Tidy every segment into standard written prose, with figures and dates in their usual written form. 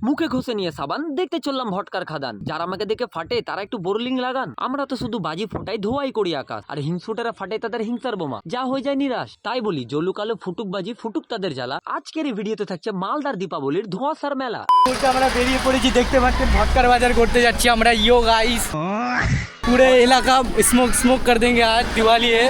মুখে ঘষে নিয়ে সাবান, দেখতে চললাম ভটকার খাদান। যারা আমাকে দেখে ফাটে তারা একটু বোরলিং লাগান। আমরা তো শুধু বাজি ফোটাই, ধোয়াই করি আকাশ, আর হিংসুটেরা ফাটে তাদের হিংসার বোমা, যা হয়ে যায় নিরাশ। তাই বলি জলু কালো ফুটুক বাজি, ফুটুক তাদের জ্বালা। আজকের এই ভিডিওতে থাকছে মালদার দীপাবলির ধোঁয়াশার মেলা। আমরা বেরিয়ে পড়েছি, দেখতে পাচ্ছেন ভটকার বাজার করতে যাচ্ছি আমরা। ইয়ো গাইস, পুরো এলাকা স্মোক স্মোক कर देंगे आज दिवाली है।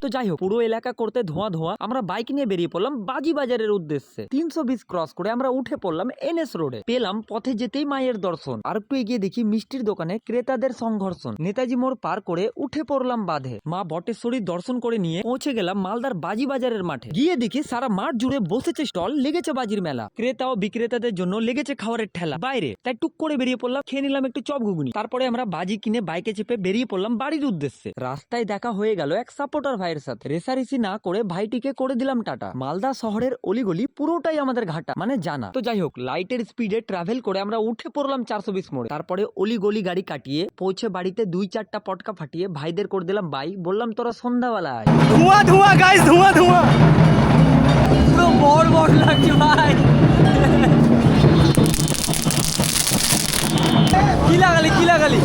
তো যাই হোক, পুরো এলাকা করতে ধোঁয়া ধোঁয়া। আমরা বাইক নিয়ে বেরিয়ে পড়লাম বাজি বাজারের উদ্দেশ্যে। 320 ক্রস করে আমরা উঠে পড়লাম এনএস রোডে। পেলাম পথে যেতেই মায়ের দর্শন। আর একটু এগিয়ে দেখি মিষ্টির দোকানে ক্রেতাদের সংঘর্ষণ। নেতাজি মোড় পার করে উঠে পড়লাম বাঁধে। মা বটেশ্বরীর দর্শন করে নিয়ে পৌঁছে গেলাম মালদার বাজি বাজারের মাঠে। গিয়ে দেখি সারা মাঠ জুড়ে বসেছে স্টল, লেগেছে বাজির মেলা। ক্রেতা ও বিক্রেতাদের জন্য লেগেছে খাবারের ঠেলা বাইরে। তাই টুক করে বেরিয়ে পড়লাম, খেয়ে নিলাম একটু চপ ঘুগনি। তারপরে আমরা বাজি কিনে বাইকে চেপে বেরিয়ে পড়লাম বাড়ির উদ্দেশ্যে। রাস্তায় দেখা হয়ে গেল এক সাপোর্টার ভাইয়ের সাথে। রেসারেসি না করে ভাইটিকে করে দিলাম টাটা। মালদা শহরের অলিগলি পুরোটাই আমাদের ঘাটা, মানে জানা। তো যাই হোক, লাইটের স্পিডে ট্রাভেল করে আমরা উঠে পড়লাম 420 মোড়ে। তারপরে অলিগলি গাড়ি কাটিয়ে পৌঁছে বাড়িতে 2-4টা পটকা ফাটিয়ে ভাইদের করে দিলাম বাই। বললাম তোরা সন্ধ্যাবেলায়। ধোঁয়া ধোঁয়া গাইস, ধোঁয়া ধোঁয়া, পুরো বড় বড় লাগছে ভাই। কি লাগালি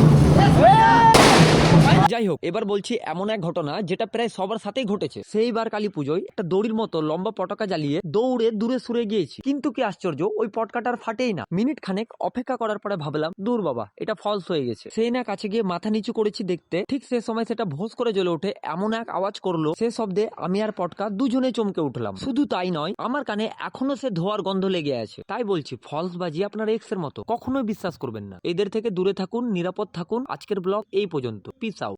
যাই হোক, এবার বলছি এমন এক ঘটনা যেটা প্রায় সবার সাথেই ঘটেছে। সেইবার কালী পুজোয় একটা দড়ির মতো লম্বা পটাকা জ্বালিয়ে দৌড়ে দূরে সরে গিয়েছি। কিন্তু কি আশ্চর্য, ওই পটকাটার ফাটেই না। মিনিট খানেক অপেক্ষা করার পরে ভাবলাম দূর বাবা, এটা ফলস হয়ে গেছে। সেই না কাছে গিয়ে মাথা নিচু করেছি দেখতে, ঠিক সে সময় সেটা ভোঁস করে জ্বলে ওঠে। এমন এক আওয়াজ করলো, সে শব্দে আমি আর পটকা দুজনে চমকে উঠলাম। শুধু তাই নয়, আমার কানে এখনো সে ধোয়ার গন্ধ লেগে আছে। তাই বলছি, ফলস বাজি আপনার এক্স এর মতো, কখনোই বিশ্বাস করবেন না। এদের থেকে দূরে থাকুন, নিরাপদ থাকুন। আজকের ব্লগ এই পর্যন্ত। Piece out.